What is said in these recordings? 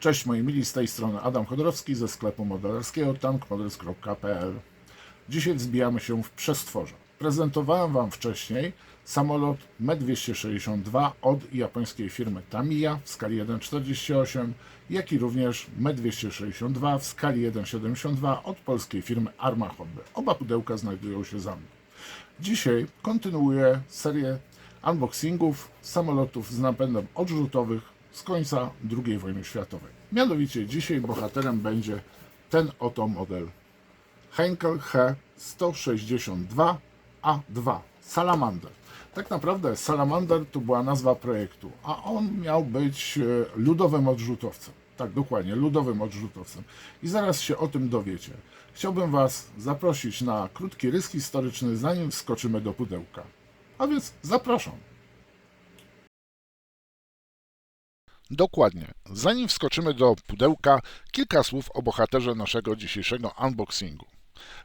Cześć moi mili, z tej strony Adam Chodorowski ze sklepu modelarskiego tankmodels.pl. Dzisiaj wzbijamy się w przestworze. Prezentowałem Wam wcześniej samolot Me-262 od japońskiej firmy Tamiya w skali 1,48, jak i również Me-262 w skali 1,72 od polskiej firmy Arma Hobby. Oba pudełka znajdują się za mną. Dzisiaj kontynuuję serię unboxingów samolotów z napędem odrzutowych z końca II wojny światowej. Mianowicie dzisiaj bohaterem będzie ten oto model Heinkel He-162A2 Salamander. Tak naprawdę Salamander to była nazwa projektu, a on miał być ludowym odrzutowcem. Tak, dokładnie, ludowym odrzutowcem. I zaraz się o tym dowiecie. Chciałbym Was zaprosić na krótki rys historyczny, zanim wskoczymy do pudełka. A więc zapraszam. Dokładnie. Zanim wskoczymy do pudełka, kilka słów o bohaterze naszego dzisiejszego unboxingu.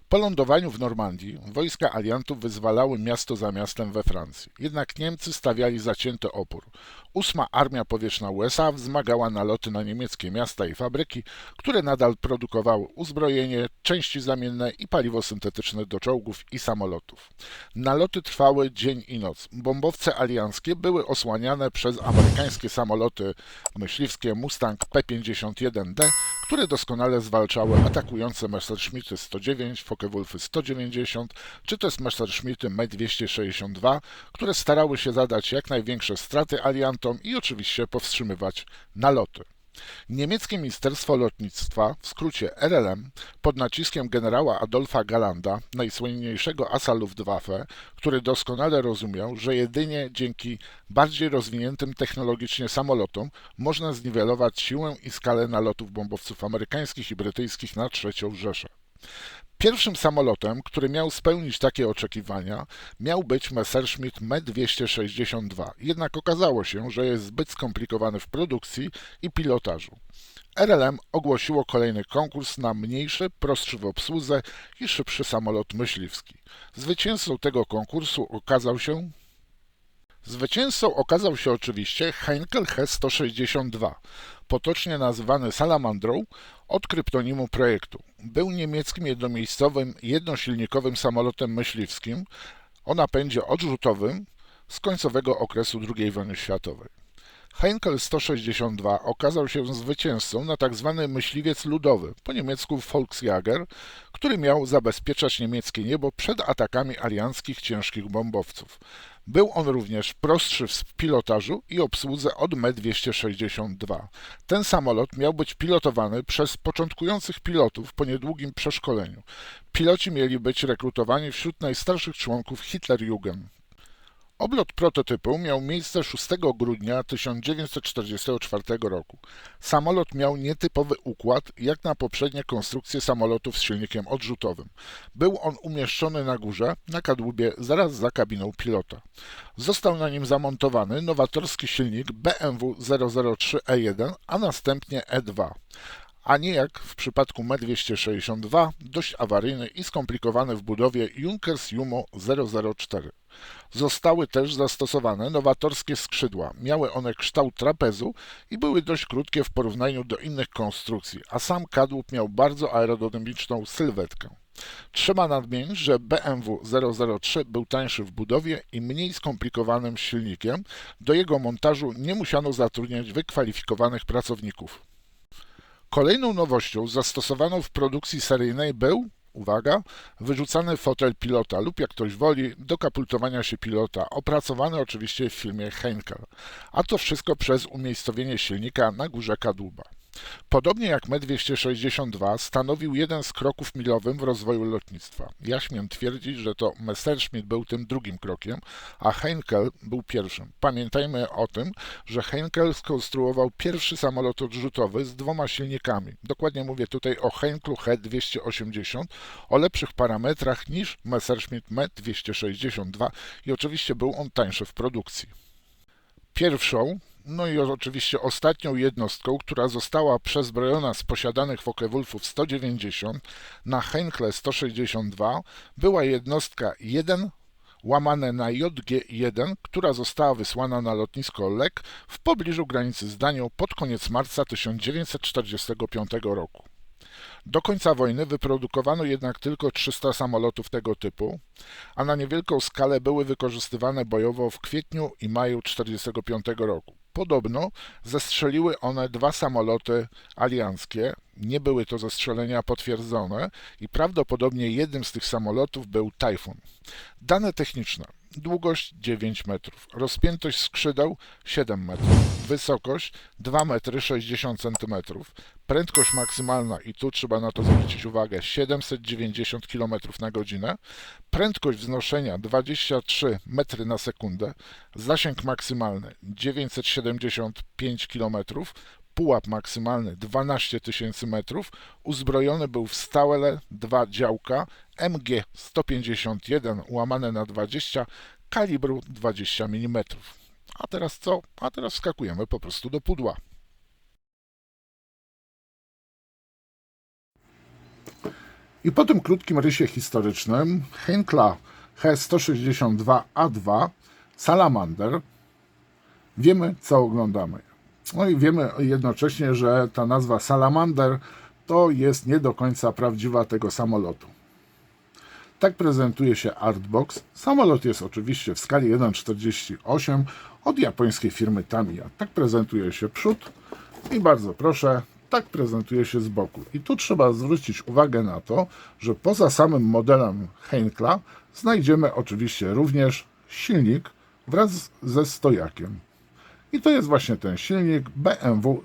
Po lądowaniu w Normandii wojska aliantów wyzwalały miasto za miastem we Francji. Jednak Niemcy stawiali zacięty opór. 8. Armia Powietrzna USA wzmagała naloty na niemieckie miasta i fabryki, które nadal produkowały uzbrojenie, części zamienne i paliwo syntetyczne do czołgów i samolotów. Naloty trwały dzień i noc. Bombowce alianckie były osłaniane przez amerykańskie samoloty myśliwskie Mustang P-51D, które doskonale zwalczały atakujące Messerschmitty 109, Focke-Wulfy 190 czy też Messerschmitty Me-262, które starały się zadać jak największe straty aliantom i oczywiście powstrzymywać naloty. Niemieckie Ministerstwo Lotnictwa, w skrócie RLM, pod naciskiem generała Adolfa Gallanda, najsłynniejszego asa Luftwaffe, który doskonale rozumiał, że jedynie dzięki bardziej rozwiniętym technologicznie samolotom można zniwelować siłę i skalę nalotów bombowców amerykańskich i brytyjskich na III Rzeszę. Pierwszym samolotem, który miał spełnić takie oczekiwania, miał być Messerschmitt Me-262, jednak okazało się, że jest zbyt skomplikowany w produkcji i pilotażu. RLM ogłosiło kolejny konkurs na mniejszy, prostszy w obsłudze i szybszy samolot myśliwski. Zwycięzcą tego konkursu okazał się oczywiście Heinkel He-162, potocznie nazywany Salamandrą od kryptonimu projektu. Był niemieckim jednomiejscowym, jednosilnikowym samolotem myśliwskim o napędzie odrzutowym z końcowego okresu II wojny światowej. Heinkel 162 okazał się zwycięzcą na tzw. myśliwiec ludowy, po niemiecku Volksjäger, który miał zabezpieczać niemieckie niebo przed atakami alianckich ciężkich bombowców. Był on również prostszy w pilotażu i obsłudze od Me-262. Ten samolot miał być pilotowany przez początkujących pilotów po niedługim przeszkoleniu. Piloci mieli być rekrutowani wśród najstarszych członków Hitlerjugend. Oblot prototypu miał miejsce 6 grudnia 1944 roku. Samolot miał nietypowy układ jak na poprzednie konstrukcje samolotów z silnikiem odrzutowym. Był on umieszczony na górze, na kadłubie, zaraz za kabiną pilota. Został na nim zamontowany nowatorski silnik BMW 003E1, a następnie E2. A nie jak w przypadku Me-262, dość awaryjny i skomplikowany w budowie Junkers Jumo 004. Zostały też zastosowane nowatorskie skrzydła. Miały one kształt trapezu i były dość krótkie w porównaniu do innych konstrukcji, a sam kadłub miał bardzo aerodynamiczną sylwetkę. Trzeba nadmienić, że BMW 003 był tańszy w budowie i mniej skomplikowanym silnikiem. Do jego montażu nie musiano zatrudniać wykwalifikowanych pracowników. Kolejną nowością zastosowaną w produkcji seryjnej był, uwaga, wyrzucany fotel pilota lub jak ktoś woli, do katapultowania się pilota, opracowany oczywiście w firmie Heinkel, a to wszystko przez umiejscowienie silnika na górze kadłuba. Podobnie jak Me-262 stanowił jeden z kroków milowym w rozwoju lotnictwa. Ja śmiem twierdzić, że to Messerschmitt był tym drugim krokiem, a Heinkel był pierwszym. Pamiętajmy o tym, że Heinkel skonstruował pierwszy samolot odrzutowy z dwoma silnikami. Dokładnie mówię tutaj o Heinkelu He-280, o lepszych parametrach niż Messerschmitt Me-262 i oczywiście był on tańszy w produkcji. Pierwszą, no i oczywiście ostatnią jednostką, która została przezbrojona z posiadanych Focke-Wulfów 190 na Heinkle 162, była jednostka 1, łamane na JG1, która została wysłana na lotnisko Lek w pobliżu granicy z Danią pod koniec marca 1945 roku. Do końca wojny wyprodukowano jednak tylko 300 samolotów tego typu, a na niewielką skalę były wykorzystywane bojowo w kwietniu i maju 1945 roku. Podobno zestrzeliły one 2 samoloty alianckie, nie były to zestrzelenia potwierdzone i prawdopodobnie jednym z tych samolotów był Tajfun. Dane techniczne. Długość 9 metrów, rozpiętość skrzydeł 7 metrów, wysokość 2 metry 60 cm, prędkość maksymalna, i tu trzeba na to zwrócić uwagę, 790 km na godzinę, prędkość wznoszenia 23 metry na sekundę, zasięg maksymalny 975 km, pułap maksymalny 12 tysięcy metrów, uzbrojony był w stałe 2 działka MG-151 łamane na 20 kalibru 20 mm. A teraz co? A teraz wskakujemy po prostu do pudła. I po tym krótkim rysie historycznym Heinkel He-162A2 Salamander wiemy, co oglądamy. No i wiemy jednocześnie, że ta nazwa Salamander to jest nie do końca prawdziwa tego samolotu. Tak prezentuje się Artbox. Samolot jest oczywiście w skali 1,48 od japońskiej firmy Tamiya. Tak prezentuje się przód i bardzo proszę, tak prezentuje się z boku. I tu trzeba zwrócić uwagę na to, że poza samym modelem Heinkla znajdziemy oczywiście również silnik wraz ze stojakiem. I to jest właśnie ten silnik BMW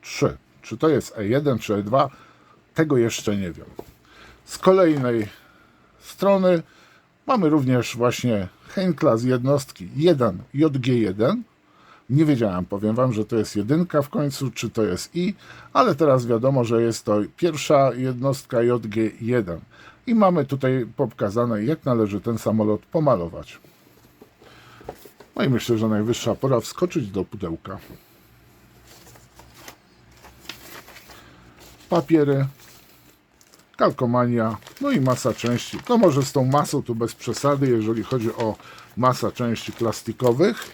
003. Czy to jest E1 czy E2? Tego jeszcze nie wiem. Z kolejnej strony mamy również właśnie Heinkla z jednostki 1 JG1. Nie wiedziałem, powiem Wam, że to jest jedynka w końcu, czy to jest I, ale teraz wiadomo, że jest to pierwsza jednostka JG1. I mamy tutaj pokazane, jak należy ten samolot pomalować. No i myślę, że najwyższa pora wskoczyć do pudełka. Papiery, kalkomania, no i masa części. No może z tą masą tu bez przesady, jeżeli chodzi o masę części plastikowych.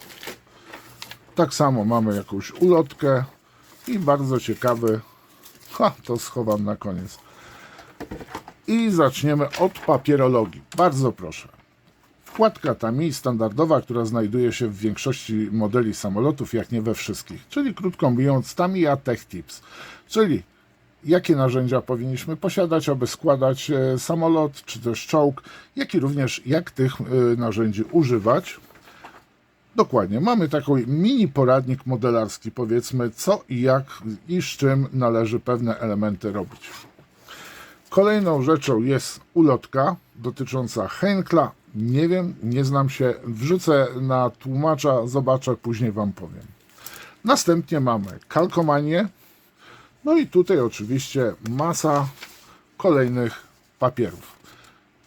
Tak samo mamy jakąś ulotkę i bardzo ciekawy, to schowam na koniec. I zaczniemy od papierologii. Bardzo proszę. Wkładka Tamiya standardowa, która znajduje się w większości modeli samolotów, jak nie we wszystkich. Czyli krótko mówiąc Tamiya Tech Tips. Czyli jakie narzędzia powinniśmy posiadać, aby składać samolot, czy też czołg, jak i również jak tych narzędzi używać. Dokładnie, mamy taki mini poradnik modelarski, powiedzmy co i jak i z czym należy pewne elementy robić. Kolejną rzeczą jest ulotka dotycząca Heinkla. Nie wiem, nie znam się, wrzucę na tłumacza, zobaczę, później Wam powiem. Następnie mamy kalkomanię, no i tutaj oczywiście masa kolejnych papierów.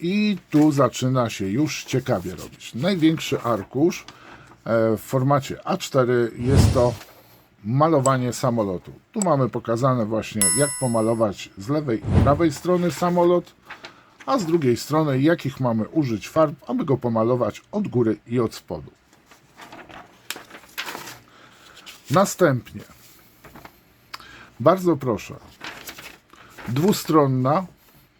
I tu zaczyna się już ciekawie robić. Największy arkusz w formacie A4 jest to malowanie samolotu. Tu mamy pokazane właśnie, jak pomalować z lewej i prawej strony samolot, a z drugiej strony jakich mamy użyć farb, aby go pomalować od góry i od spodu. Następnie, bardzo proszę, dwustronna,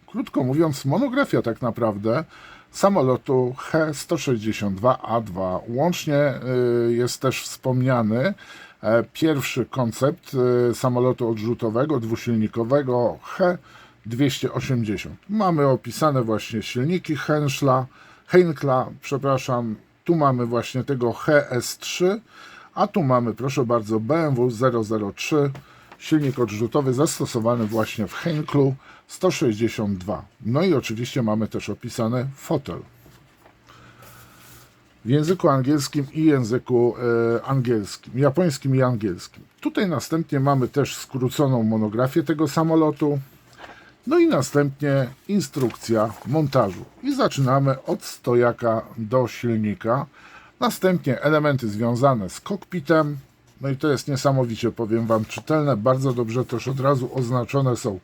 krótko mówiąc monografia tak naprawdę, samolotu He-162A2. Łącznie jest też wspomniany pierwszy koncept samolotu odrzutowego, dwusilnikowego He-280. Mamy opisane właśnie silniki Heinkla, tu mamy właśnie tego HS-3, a tu mamy, proszę bardzo, BMW 003, silnik odrzutowy zastosowany właśnie w Heinklu 162. No i oczywiście mamy też opisane fotel w języku angielskim i języku japońskim i angielskim. Tutaj następnie mamy też skróconą monografię tego samolotu. No i następnie instrukcja montażu. I zaczynamy od stojaka do silnika. Następnie elementy związane z kokpitem. No i to jest niesamowicie, powiem Wam, czytelne. Bardzo dobrze też od razu oznaczone są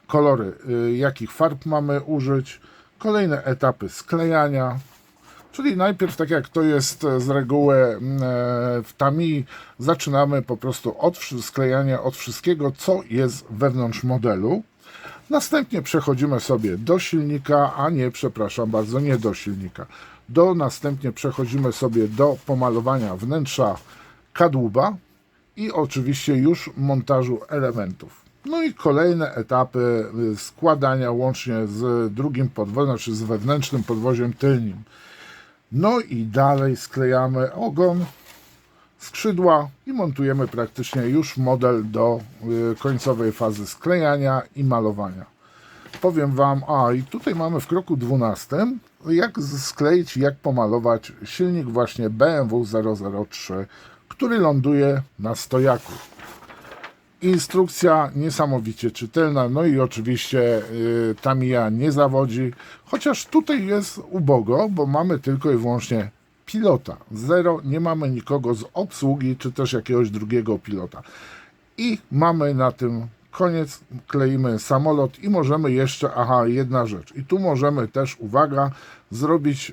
kolory, jakich farb mamy użyć. Kolejne etapy sklejania. Czyli najpierw, tak jak to jest z reguły w Tamiya, zaczynamy po prostu od sklejania od wszystkiego, co jest wewnątrz modelu. Następnie przechodzimy sobie do silnika, a nie, przepraszam bardzo, nie do silnika. Następnie przechodzimy sobie do pomalowania wnętrza kadłuba i oczywiście już montażu elementów. No i kolejne etapy składania łącznie z drugim podwoziem, znaczy z wewnętrznym podwoziem tylnym. No i dalej sklejamy ogon, skrzydła i montujemy praktycznie już model do końcowej fazy sklejania i malowania. Powiem Wam, i tutaj mamy w kroku 12, jak skleić, jak pomalować silnik właśnie BMW 003, który ląduje na stojaku. Instrukcja niesamowicie czytelna, no i oczywiście Tamiya nie zawodzi, chociaż tutaj jest ubogo, bo mamy tylko i wyłącznie pilota. Zero, nie mamy nikogo z obsługi, czy też jakiegoś drugiego pilota. I mamy na tym koniec, kleimy samolot i możemy jeszcze, jedna rzecz. I tu możemy też, uwaga, zrobić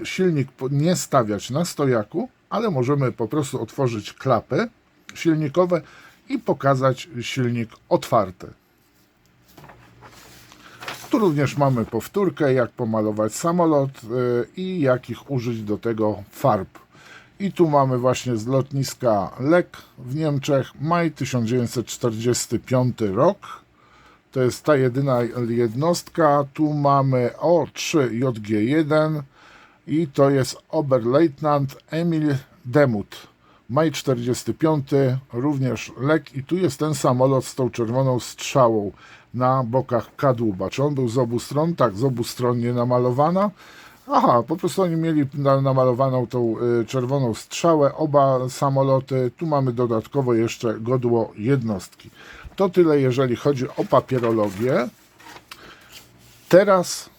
silnik, nie stawiać na stojaku, ale możemy po prostu otworzyć klapy silnikowe i pokazać silnik otwarty. Tu również mamy powtórkę, jak pomalować samolot i jakich użyć do tego farb. I tu mamy właśnie z lotniska Lek w Niemczech, maj 1945 rok. To jest ta jedyna jednostka. Tu mamy O3JG1 i to jest Oberleutnant Emil Demuth. Maj 45, również Lek i tu jest ten samolot z tą czerwoną strzałą na bokach kadłuba. Czy on był z obu stron? Tak, z obu stron nie namalowana. Po prostu oni mieli namalowaną tą czerwoną strzałę, oba samoloty. Tu mamy dodatkowo jeszcze godło jednostki. To tyle, jeżeli chodzi o papierologię. Teraz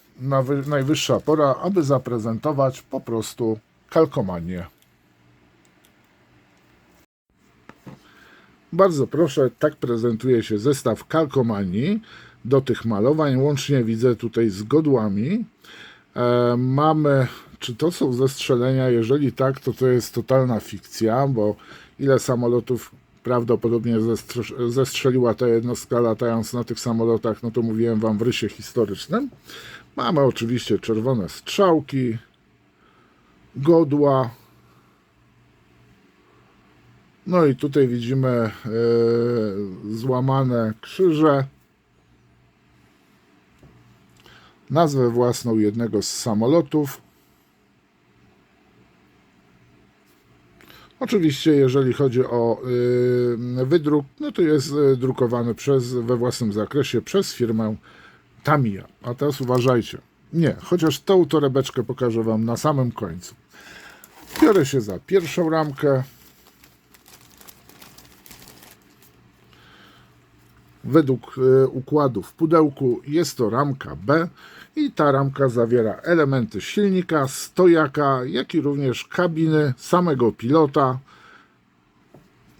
najwyższa pora, aby zaprezentować po prostu kalkomanię. Bardzo proszę, tak prezentuje się zestaw kalkomanii do tych malowań. Łącznie widzę tutaj z godłami. Mamy, czy to są zestrzelenia? Jeżeli tak, to jest totalna fikcja, bo ile samolotów prawdopodobnie zestrzeliła ta jednostka latając na tych samolotach, no to mówiłem Wam w rysie historycznym. Mamy oczywiście czerwone strzałki, godła. No i tutaj widzimy złamane krzyże. Nazwę własną jednego z samolotów. Oczywiście, jeżeli chodzi o wydruk, no to jest drukowany we własnym zakresie przez firmę Tamiya. A teraz uważajcie. Nie, chociaż tą torebeczkę pokażę Wam na samym końcu. Biorę się za pierwszą ramkę. Według układu w pudełku jest to ramka B i ta ramka zawiera elementy silnika, stojaka, jak i również kabiny samego pilota.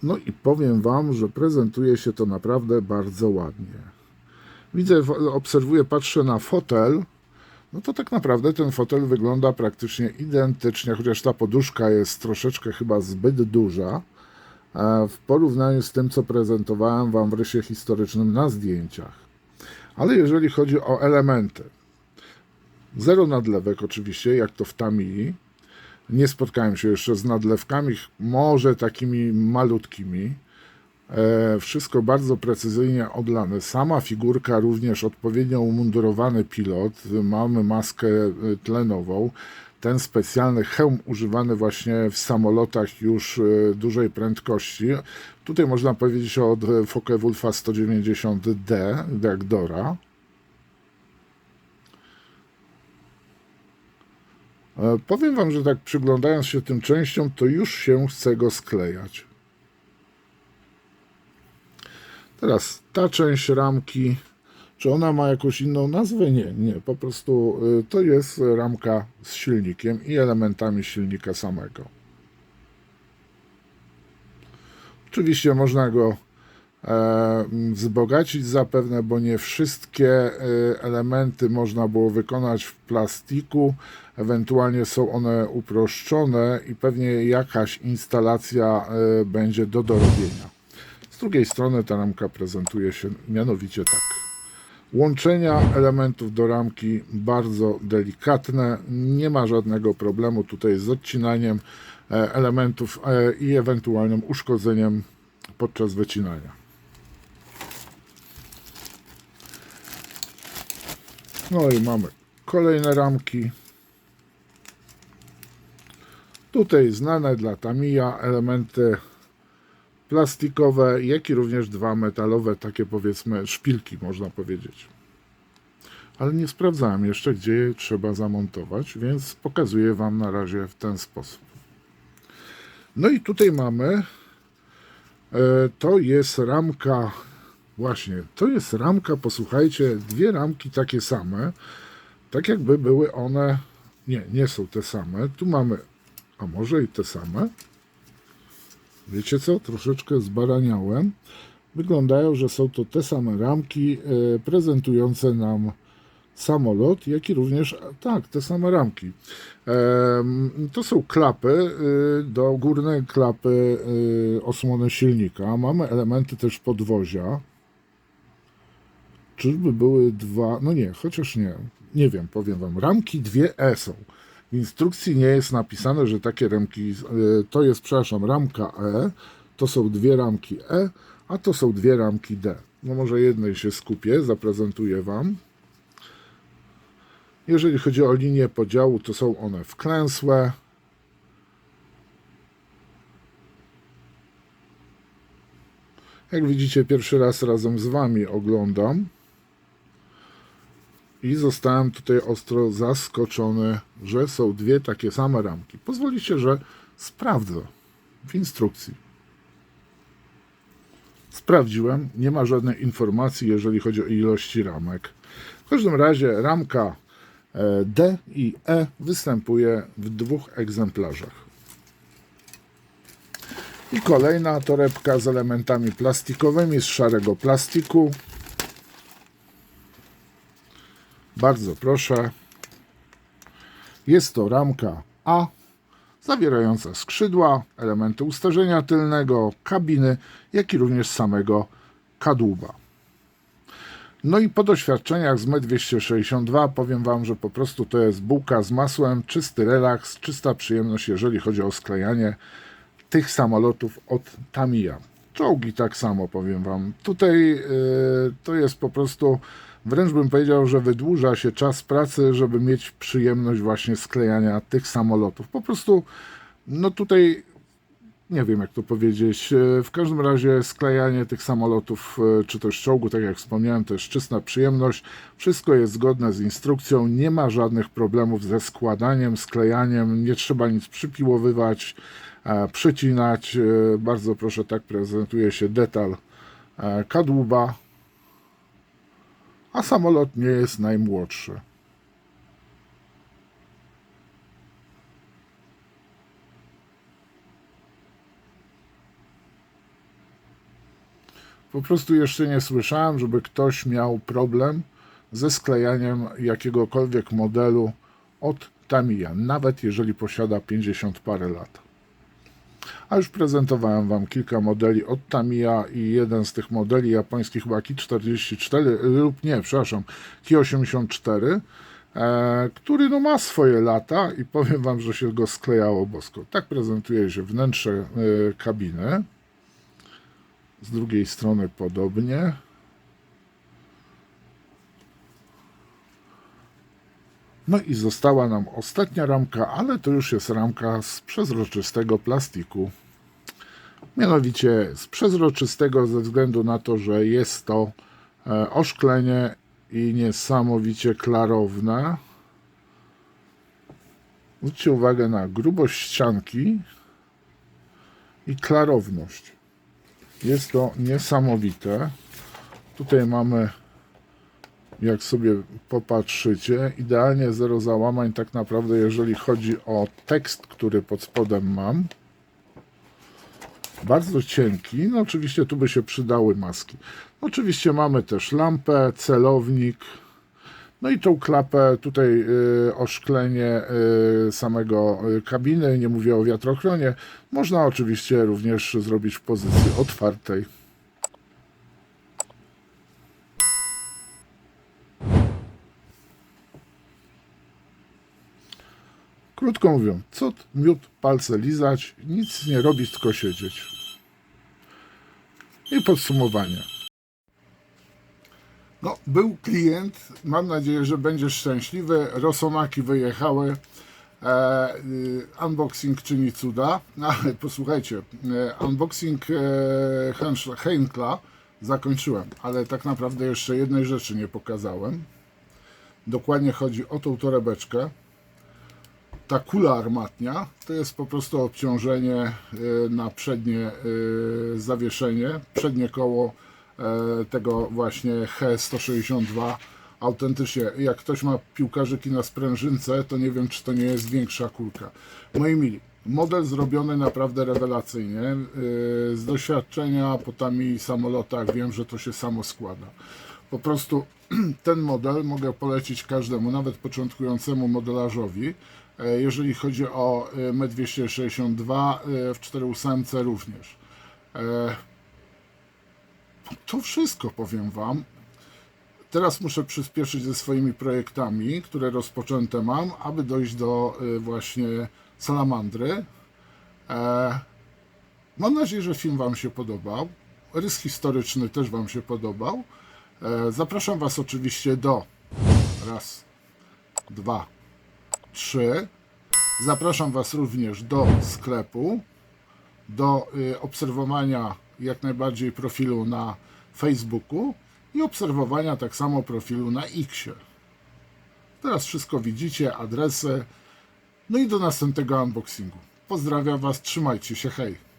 No i powiem Wam, że prezentuje się to naprawdę bardzo ładnie. Widzę, obserwuję, patrzę na fotel. No to tak naprawdę ten fotel wygląda praktycznie identycznie, chociaż ta poduszka jest troszeczkę chyba zbyt duża w porównaniu z tym, co prezentowałem Wam w rysie historycznym na zdjęciach. Ale jeżeli chodzi o elementy, zero nadlewek oczywiście, jak to w Tamiyi. Nie spotkałem się jeszcze z nadlewkami, może takimi malutkimi. Wszystko bardzo precyzyjnie odlane. Sama figurka, również odpowiednio umundurowany pilot. Mamy maskę tlenową. Ten specjalny hełm używany właśnie w samolotach już dużej prędkości. Tutaj można powiedzieć o Focke-Wulfa 190D Reaktora. Powiem Wam, że tak przyglądając się tym częściom, to już się chce go sklejać. Teraz ta część ramki, czy ona ma jakąś inną nazwę? Nie, nie, po prostu to jest ramka z silnikiem i elementami silnika samego. Oczywiście można go wzbogacić zapewne, bo nie wszystkie elementy można było wykonać w plastiku, ewentualnie są one uproszczone i pewnie jakaś instalacja będzie do dorobienia. Z drugiej strony ta ramka prezentuje się mianowicie tak. Łączenia elementów do ramki bardzo delikatne, nie ma żadnego problemu tutaj z odcinaniem elementów i ewentualnym uszkodzeniem podczas wycinania. No i mamy kolejne ramki. Tutaj znane dla Tamiya elementy plastikowe, jak i również dwa metalowe, takie powiedzmy szpilki, można powiedzieć. Ale nie sprawdzałem jeszcze, gdzie je trzeba zamontować, więc pokazuję Wam na razie w ten sposób. No i tutaj mamy, to jest ramka, właśnie, to jest ramka, posłuchajcie, dwie ramki takie same, tak jakby były one, nie są te same, tu mamy, a może i te same, wiecie co, troszeczkę zbaraniałem, wyglądają, że są to te same ramki prezentujące nam samolot, jak i również, tak, te same ramki. To są klapy, do górnej klapy osłony silnika. Mamy elementy też podwozia. Czyżby były dwa, no nie, chociaż nie wiem, powiem Wam, ramki 2E są. W instrukcji nie jest napisane, że takie ramki, to jest, przepraszam, ramka E, to są dwie ramki E, a to są dwie ramki D. No może jednej się skupię, zaprezentuję Wam. Jeżeli chodzi o linię podziału, to są one wklęsłe. Jak widzicie, pierwszy raz razem z Wami oglądam. I zostałem tutaj ostro zaskoczony, że są dwie takie same ramki. Pozwolicie, że sprawdzę w instrukcji. Sprawdziłem, nie ma żadnej informacji, jeżeli chodzi o ilości ramek. W każdym razie ramka D i E występuje w dwóch egzemplarzach. I kolejna torebka z elementami plastikowymi z szarego plastiku. Bardzo proszę. Jest to ramka A, zawierająca skrzydła, elementy ustarzenia tylnego, kabiny, jak i również samego kadłuba. No i po doświadczeniach z ME 262 powiem Wam, że po prostu to jest bułka z masłem, czysty relaks, czysta przyjemność, jeżeli chodzi o sklejanie tych samolotów od Tamiya. Czołgi tak samo, powiem Wam. Tutaj to jest po prostu, wręcz bym powiedział, że wydłuża się czas pracy, żeby mieć przyjemność właśnie sklejania tych samolotów. Po prostu, no tutaj nie wiem jak to powiedzieć, w każdym razie sklejanie tych samolotów, czy też czołgu, tak jak wspomniałem, to jest czysta przyjemność, wszystko jest zgodne z instrukcją, nie ma żadnych problemów ze składaniem, sklejaniem, nie trzeba nic przypiłowywać, przycinać. Bardzo proszę, tak prezentuje się detal kadłuba, a samolot nie jest najmłodszy. Po prostu jeszcze nie słyszałem, żeby ktoś miał problem ze sklejaniem jakiegokolwiek modelu od Tamiya, nawet jeżeli posiada 50 parę lat. A już prezentowałem Wam kilka modeli od Tamiya i jeden z tych modeli japońskich chyba Ki-44 lub nie, przepraszam, Ki-84, który no ma swoje lata i powiem Wam, że się go sklejało bosko. Tak prezentuje się wnętrze kabiny. Z drugiej strony podobnie. No i została nam ostatnia ramka, ale to już jest ramka z przezroczystego plastiku. Mianowicie z przezroczystego ze względu na to, że jest to oszklenie i niesamowicie klarowne. Zwróćcie uwagę na grubość ścianki i klarowność. Jest to niesamowite. Tutaj mamy, jak sobie popatrzycie, idealnie zero załamań tak naprawdę, jeżeli chodzi o tekst, który pod spodem mam. bardzo cienki. No oczywiście tu by się przydały maski. Oczywiście mamy też lampę, celownik. No i tą klapę, tutaj oszklenie samego kabiny, nie mówię o wiatrochronie, można oczywiście również zrobić w pozycji otwartej. Krótko mówiąc, cud, miód, palce lizać, nic nie robić, tylko siedzieć. I podsumowanie. No, był klient, mam nadzieję, że będziesz szczęśliwy. Rosomaki wyjechały. Unboxing czyni cuda. No, ale posłuchajcie, unboxing Heinkla zakończyłem, ale tak naprawdę jeszcze jednej rzeczy nie pokazałem. Dokładnie chodzi o tą torebeczkę. Ta kula armatnia to jest po prostu obciążenie na przednie zawieszenie, przednie koło tego właśnie He162. Autentycznie, jak ktoś ma piłkarzyki na sprężynce, to nie wiem, czy to nie jest większa kulka. Moi mili, model zrobiony naprawdę rewelacyjnie. Z doświadczenia po tami samolotach wiem, że to się samo składa. Po prostu ten model mogę polecić każdemu, nawet początkującemu modelarzowi. Jeżeli chodzi o M262, w 4.8 również. To wszystko, powiem Wam. Teraz muszę przyspieszyć ze swoimi projektami, które rozpoczęte mam, aby dojść do właśnie salamandry. Mam nadzieję, że film Wam się podobał. Rys historyczny też Wam się podobał. Zapraszam Was oczywiście do 1, 2, 3. Zapraszam Was również do sklepu, do obserwowania jak najbardziej profilu na Facebooku i obserwowania tak samo profilu na Xie. Teraz wszystko widzicie, adresy. No i do następnego unboxingu. Pozdrawiam Was, trzymajcie się, hej!